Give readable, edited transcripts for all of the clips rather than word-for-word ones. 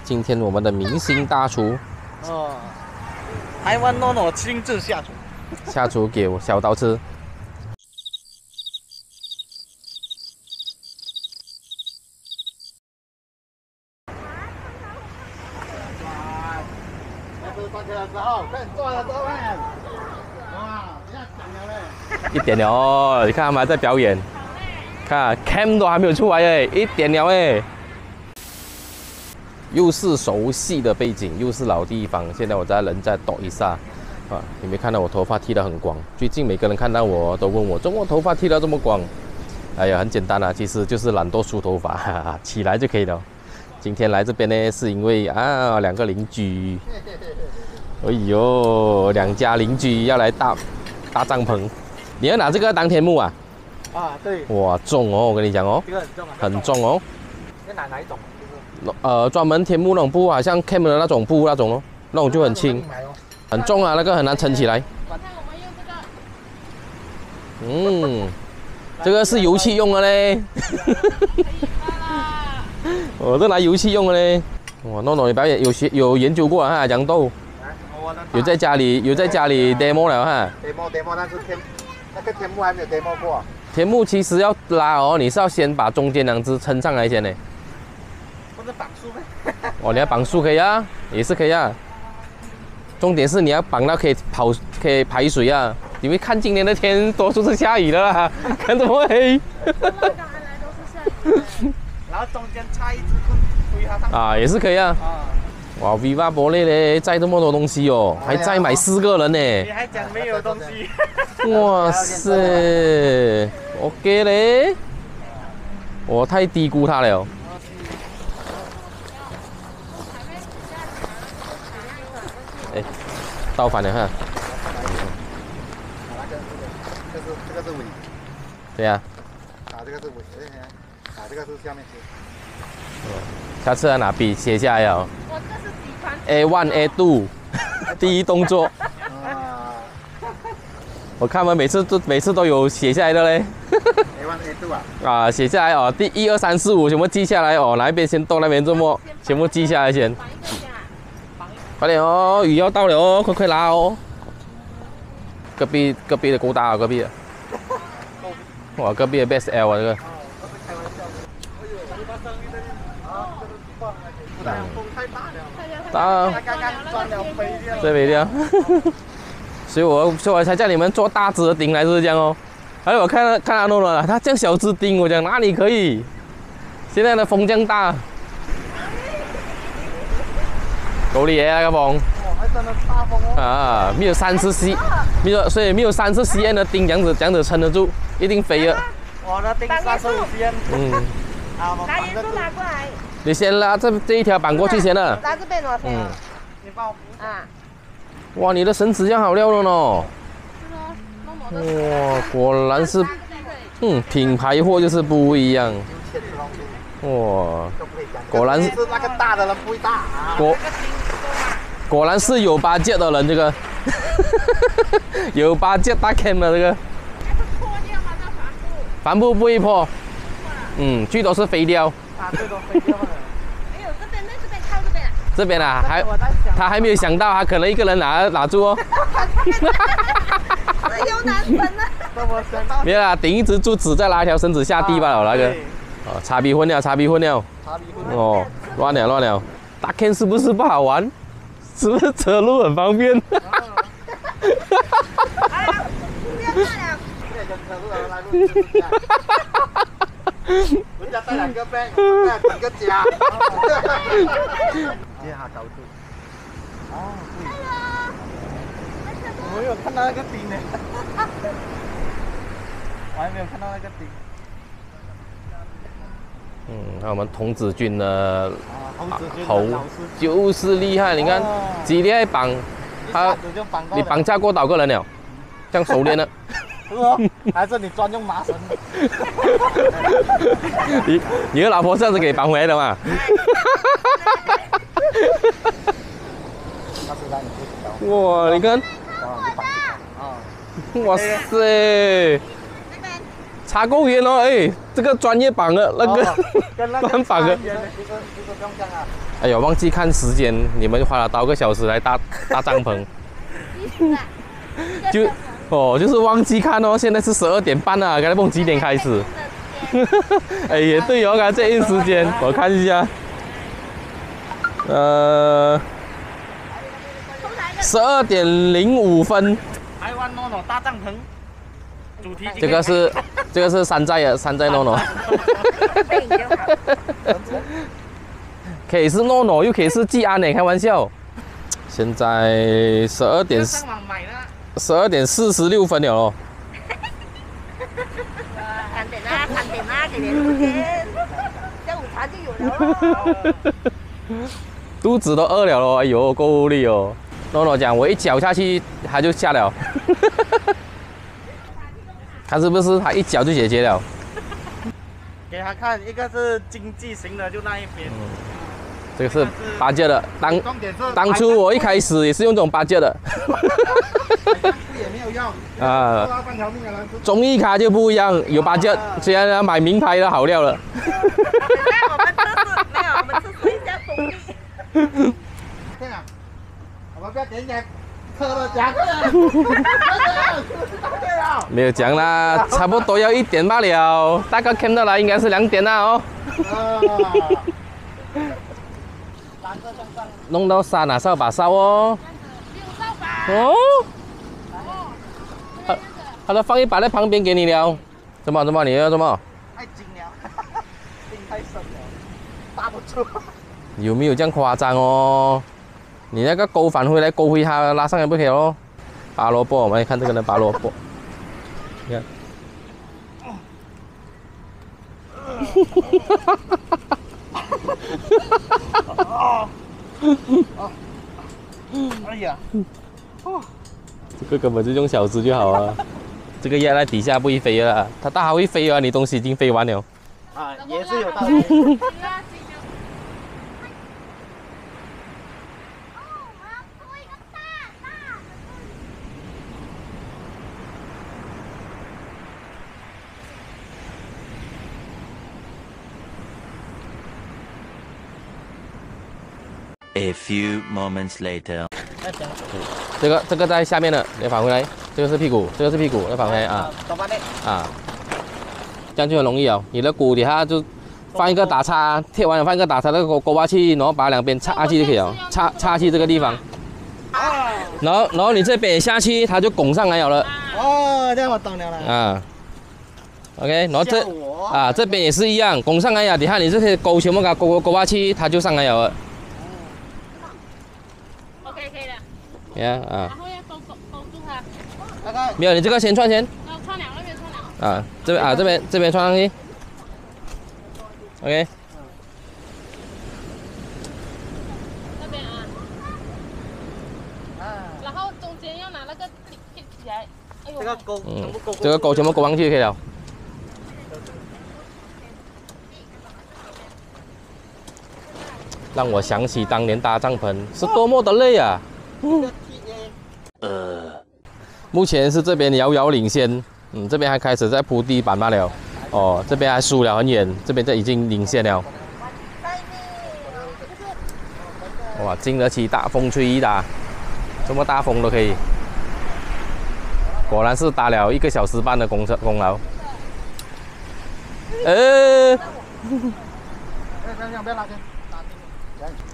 今天我们的明星大厨哦，台湾诺诺亲自下厨，下厨给我小刀吃。关起来之后，看做了之后看，哇，这样讲了嘞。1点了哦，你看他们还在表演，看 cam 都还没有出来哎，1点了哎。又是熟悉的背景，又是老地方。现在我在人在抖一下啊，有没有看到我头发剃得很光？最近每个人看到我都问我，怎么头发剃得这么光？哎呀，很简单啊，其实就是懒惰梳头发，哈哈，起来就可以了。今天来这边呢，是因为啊，2个邻居，哎呦，2家邻居要来搭帐篷。你要拿这个当天幕啊？啊，对。哇，重哦，我跟你讲哦，这个很重啊。很重哦。要拿哪一种？专门天幕那种布啊，像 Cam 的那种布那种哦，那种就很轻，很重啊，那个很难撑起来。这个是油漆用的嘞。我这拿油漆用的嘞。哇，诺诺你表演有研究过哈，杨豆。有在家里 demo 了哈。demo，但是那个天幕还没有 demo 过。天幕其实要拉哦，你是要先把中间2只撑上来先呢。不是绑树呗？哦，你要绑树可以啊，也是可以啊。重点是你要绑到可以排水啊，因为看今天的天多数是下雨的啦，看这么黑。然后中间插一支棍推它上。啊，也是可以啊。哇 ，Viva 博类嘞，载这么多东西哦，还载买4个人呢。你还讲没有东西？哇塞 ，OK 嘞，我太低估他了。哎，倒反了哈。这个是尾。对呀。这个是尾，这个是下面是。下次要拿笔写下来哦。我这是底盘。A1 A2 第一动作。我看他们每次都有写下来的嘞。A1 A2 啊。啊，写下来哦，第1、2、3、4、5全部记下来哦，哪一边先动那边做么，全部记下来先。快点哦，雨要到了哦，快拉哦。隔壁的够大啊，隔壁的。哇，隔壁的 BSL 啊这个。大，这没掉。所以我才叫你们做大只的钉来是这样哦。还有我看阿诺了，他这样小只钉，我讲哪里可以？现在的风这样大，够厉害那个风。还真的大风哦。啊，没有所以没有30 cm 的钉，这样子撑得住，一定飞了。我的钉35 cm。拿元素拿过来。你先拉这一条绑过去先了。拉这边我先。你帮我扶啊。哇，你的绳子这样好料了呢。哇，果然是，品牌货就是不一样。哇，果然是那个大的人不会大啊。果然是有budget的人，这个有budget大 cam 的这个。帆布不会破，最多是飞掉。最多飞掉了。没有，这边靠这边啊。这边啊，他还没有想到，他可能一个人拿住哦。有难分啊。没有啦，顶一只柱子，再拉一条绳子下地罢了那个。哦，擦鼻混了。哦，乱了。大 cam 是不是不好玩？是不是车路很方便？人家带2个背，我带1个家。接下高度。哦，我没有看到那个钉呢。我还没有看到那个钉。看我们童子军的头就是厉害，你看几厉害绑，你绑架过多少个人了？这样熟练了。是哦，还是你专用麻绳？你的老婆这样子给绑回来的嘛？哇，你看，哇塞，插够远哦，哎，这个专业绑的那个，跟那个专绑的。不是不用这样啊。哎呦，忘记看时间，你们花了多个小时来搭帐篷，就是忘记看哦。现在是12点半了，刚才梦几点开始？哎，也对哦，刚才这印时间，我看一下，12点05分。台湾 NONO 大帐篷，主题这个是山寨NONO， 可以是 NONO， 又可以是技安呢，开玩笑。现在12点46分了哦。看点啦，给点时间，下午茶就有了。肚子都饿了咯，哎呦，够无力哦。NONO 讲，我一脚下去，他就下了。看是不是他一脚就解决了？给他看，一个是经济型的，就那一边。这个是8J的，重点是当初我一开始也是用这种8J的。也没有用啊，综艺卡就不一样，有8J，虽然要买名牌的好料了。我们测试一下功力。天啊，我们不要点点车的价格。没有讲啦，差不多要1点罢了，大概看到来应该是2点啦哦。弄到3啊，扫把扫哦。哦。好的，放一把在旁边给你了。怎么？你要什么？太紧了，筋太深了，搭不住。有没有这样夸张哦？你那个勾返回来，勾回它，拉上来不可以哦。拔萝卜，我们来看这个的拔萝卜。你看。哎呀，这个根本就用小只就好啊。这个压在底下不会飞了，它大还会飞啊！你东西已经飞完了。啊，也是有道理。A few moments later. 这个在下面的，你返回来。这个是屁股，再返回来啊。啊，这样就很容易哦。你的骨底下就放一个打叉，贴完了放一个打叉，那个勾下去，然后把两边插下去就可以了。插去这个地方。然后你这边也下去，它就拱上来了。哦，这样我懂了啦。啊。OK， 然后这边也是一样，拱上来呀。你看你这些勾全部给它勾下去，它就上来了。OK， 可以了。呀啊。然后要勾住它。没有，你这个先穿先。穿两，那边穿两。啊，这边穿上去。OK。那边啊。然后中间要拿那个贴起来。哎呦。这个钩全部勾上去就可以了。让我想起当年搭帐篷是多么的累啊！目前是这边遥遥领先，这边还开始在铺地板罢了。哦，这边还输了很远，这边已经领先了。哇，经得起大风吹雨打，这么大风都可以。果然是搭了1个小时半的功劳。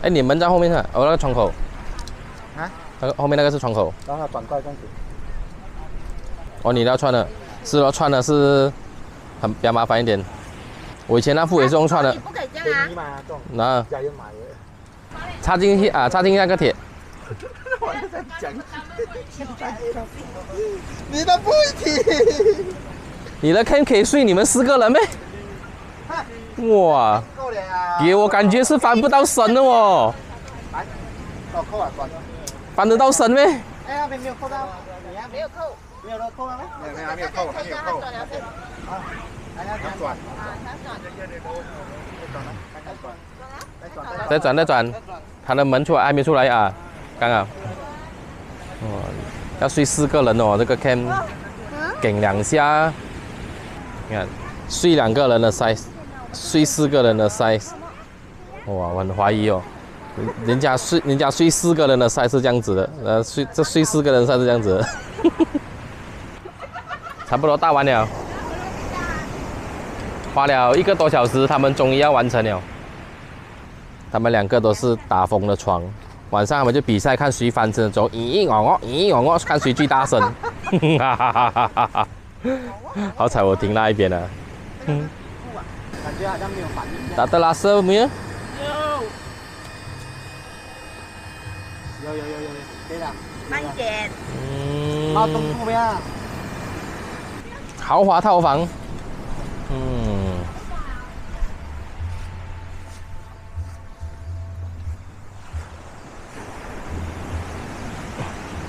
哎，你们在后面看，那个窗口。啊？后面那个是窗口。然后转过来这样子。哦，你要穿的，是哦，穿的是比较麻烦一点。我以前那副也是用穿的。不可以这样啊。那。插进去啊，插进那个铁。我在讲。你都不会提。你的 Ken 可以睡你们4个人咩？哇，给我感觉是翻不到身的哦。来，到扣啊，翻得到身咩？哎，那边没有扣到，没有扣，没有扣啊？没有扣，还没有扣。啊，还要转。再转，他的门还没出来啊，刚好。哇，要睡4个人哦，这个 Ken 顶2下，你看睡2个人的 size。睡4个人的 size， 哇，我很怀疑哦，人家睡4个人的赛是这样子的，睡4个人赛是这样子的。差不多大完了，花了1个多小时，他们终于要完成了。他们2个都是打风的床，晚上他们就比赛看谁翻身的时候，咦，看谁最大声。好彩我停那一边了。感觉好像没有反应。打的拉色没有？有，可以了。慢一点。到东部没有？豪华套房。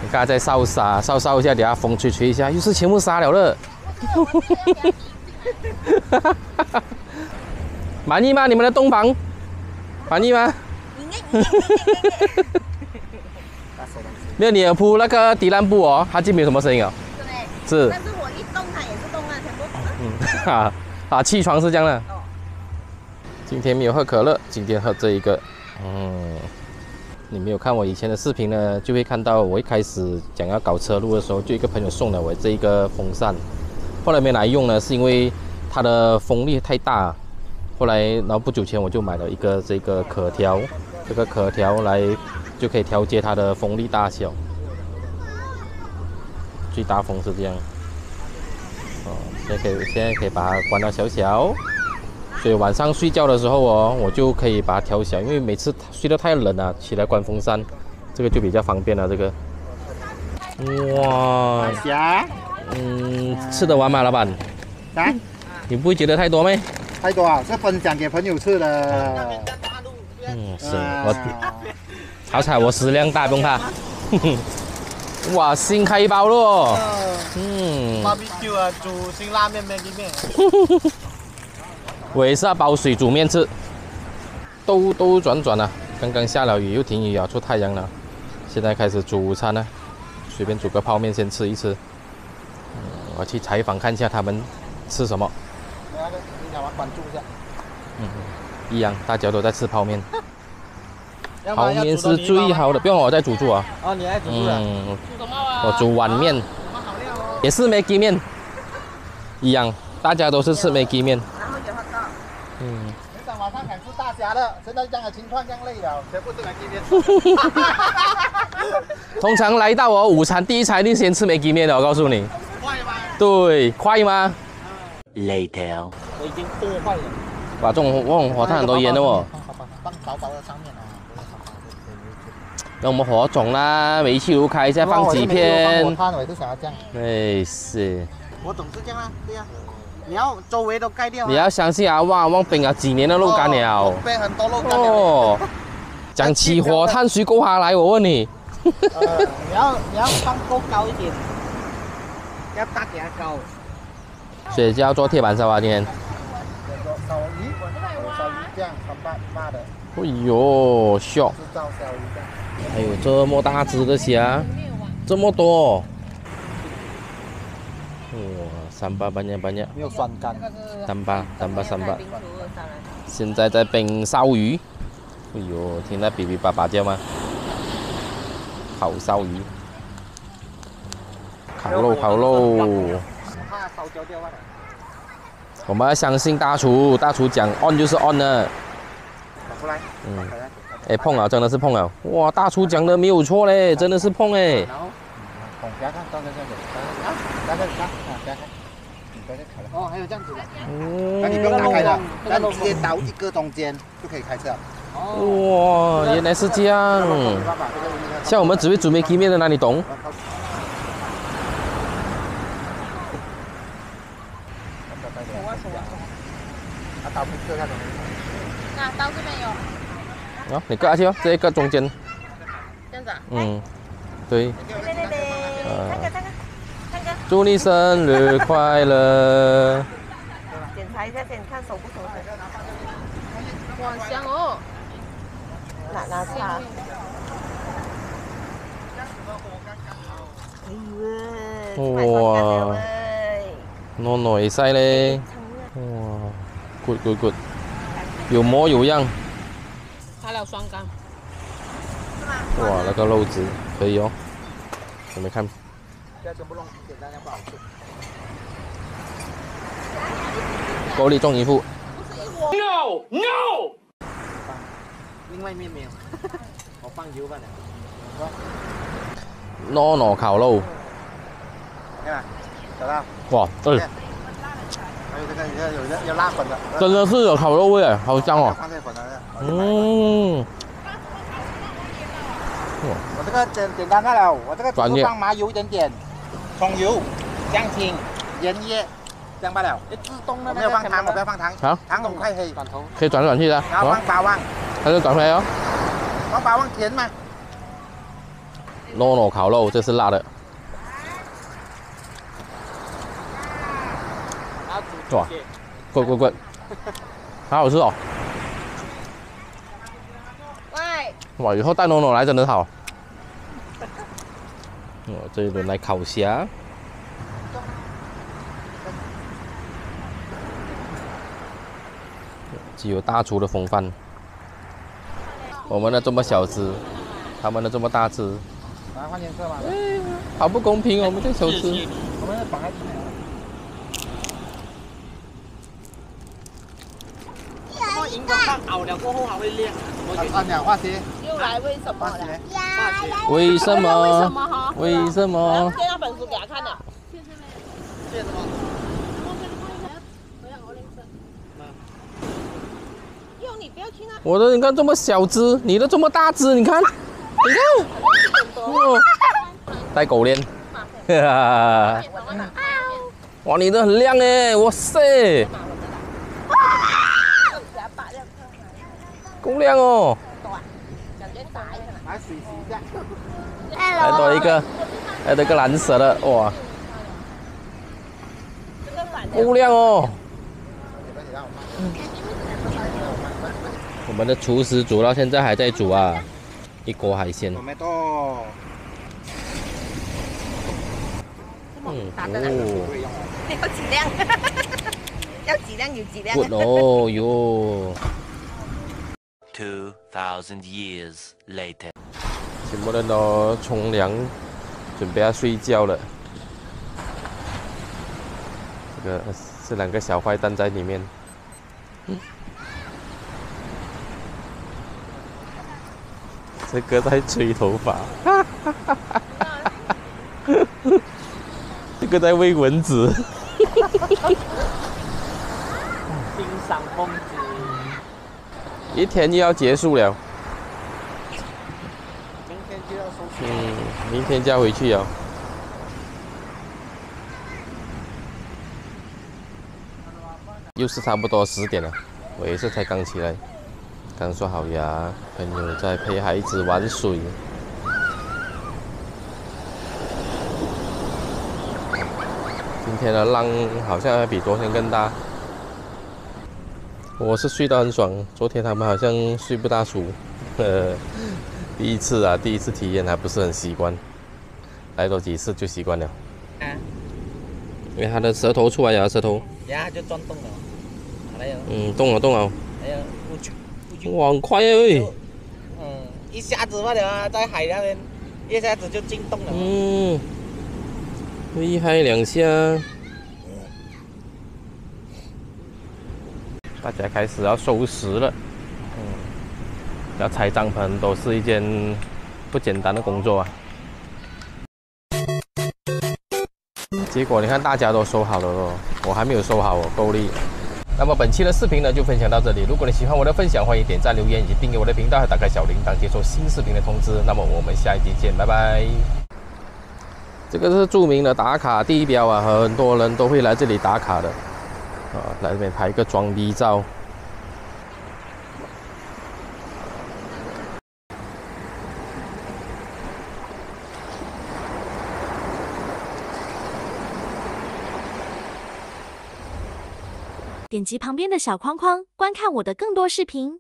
你刚才在烧沙，烧一下，等下风吹一下，又是全部沙了了。满意吗？你们的洞房满意吗？没有，你有铺那个地烂布哦，它就没有什么声音哦。是。是。但是我一动它也是动啊，全部。气床是这样的。今天没有喝可乐，今天喝这一个。你没有看我以前的视频呢，就会看到我一开始讲要搞车路的时候，就一个朋友送了我这一个风扇，后来没拿来用呢，是因为它的风力太大。后来，然后不久前我就买了一个这个可调，这个可调来就可以调节它的风力大小。最大风是这样。现在可以把它关到小小，所以晚上睡觉的时候哦，我就可以把它调小，因为每次睡得太冷了，起来关风扇，这个就比较方便了。这个，哇，吃得完吗，老板？啊？你不会觉得太多吗？太多啊，是分享给朋友吃的。是我好彩我食量大，不用怕。哇，新开包了。BBQ 啊，煮辛拉面、Maggi 面。我也是要包水煮面吃。兜转转啊，刚刚下了雨又停雨啊，出太阳了。现在开始煮午餐了，随便煮个泡面先吃一吃。我去采访看一下他们吃什么。关注一下。一样，大家都在吃泡面。泡面是最好的，不用我再煮啊。哦，你来煮的。煮什么啊？我煮碗面，也是Maggi面，一样，大家都是吃Maggi面。然后有好多。原本晚上想吃大虾的，现在这样的情况这样累了，全部是Maggi面。通常来到我午餐第一餐一定先吃Maggi面的，我告诉你。快吗？对，快吗？ Later. 我已经破坏了。哇，这种火炭很多烟的哦。放薄薄的上面啊。那我们火种啦，煤气炉开一下，放几片。火炭我也是想要这样。哎是。我总是这样啊，对呀。你要周围都盖掉。你要相信啊，旺冰啊，几年的肉干了。被很多肉干了。哦。讲起火炭，谁够他来？我问你。你要放够高一点，要大给它高。所以就要做铁板烧啊，今天。烧鱼这样很辣的。哎呦，秀！制造小鱼酱。还有这么大只的虾，这么多。哇，300banyak。没有酸干。tambah。现在在冰烧鱼。哎呦，听到哔哔叭叭叫吗？烤烧鱼。烤肉。怕烧焦掉了。我们要相信大厨，大厨讲 on 就是 on 的。拿过来。哎，碰了，真的是碰了。哇，大厨讲的没有错嘞，真的是碰哎。然后，不要看，到这里，不要看，你不要再开了。哦，还有这样子的。那你不用打开的，那你直接倒一个中间就可以开车。哇，原来是这样。像我们只会煮Maggi面的，哪里懂？刀不割下来。那刀这边有。你割下去哦，这一个中间。这样子啊？对。看个。祝你生日快乐。检查一下先，看熟不熟的。哇，香哦。拿茶。哇。糯會犀利。哇，good，有模有樣。它了雙缸。哇，那个肉质可以哦，有没有看？锅里种一副。No no。另外一面没有，我放油罢了。诺烤肉。看吧，找到。哇，对。还有这个有辣粉的。真的是有烤肉味，好香哦。放这粉的。嗯。我这个简单的了，我这个只是放麻油一点点，葱油、姜青、盐叶，这样罢了。自动的。我没有放糖，我不要放糖。好。糖很快黑。可以转来转去的。然后放八旺。它就转回来哦。放八旺甜吗？诺烤肉，这是辣的。哇，滚，好好吃哦！喂，哇，以后带诺来真的好。哦，这一轮来烤虾。具有大厨的风范。我们的这么小只，他们的这么大只。来换颜色嘛？好不公平哦，我们这小只。我们绑在一起。荧光棒熬了过后还会亮。按两化学。又来为什么了？为什么？为什么？借那本书给他看的。借什么？哟，你不要去那。我的你看这么小只，你的这么大只，你看，你看，哦，带狗链，哈哈，哇，你的很亮哎，哇塞，够亮哦。来水洗一下。还多一个，还多一个蓝色的，哇，够亮哦。我们的厨师煮到现在还在煮啊，一锅海鲜。我们都。要几量？要几量有几量。哦哟。2000 years later， 全部人都冲凉，准备要睡觉了。这个是两个小坏蛋在里面。这个在吹头发，这个在喂蚊子。欣赏风景。一天又要结束了。明天就要收拾。明天就要回去了。又是差不多10点了，我也是才刚起来。刚刷好牙，朋友在陪孩子玩水。今天的浪好像还比昨天更大。我是睡得很爽，昨天他们好像睡不大熟。第一次体验还不是很习惯，来多几次就习惯了。因为他的舌头出来了，舌头。呀，就转动了。来了。动了。哎呀，哇，很快哎！一下子罢了啊，在海那边，一下子就进洞了。厉害2下。大家开始要收拾了。要拆帐篷都是一件不简单的工作啊。结果你看大家都收好了哦，我还没有收好哦，够力。那么本期的视频呢就分享到这里。如果你喜欢我的分享，欢迎点赞、留言以及订阅我的频道，还打开小铃铛，接收新视频的通知。那么我们下一集见，拜拜。这个是著名的打卡地标啊，很多人都会来这里打卡的。来这边拍一个装逼照。点击旁边的小框框，观看我的更多视频。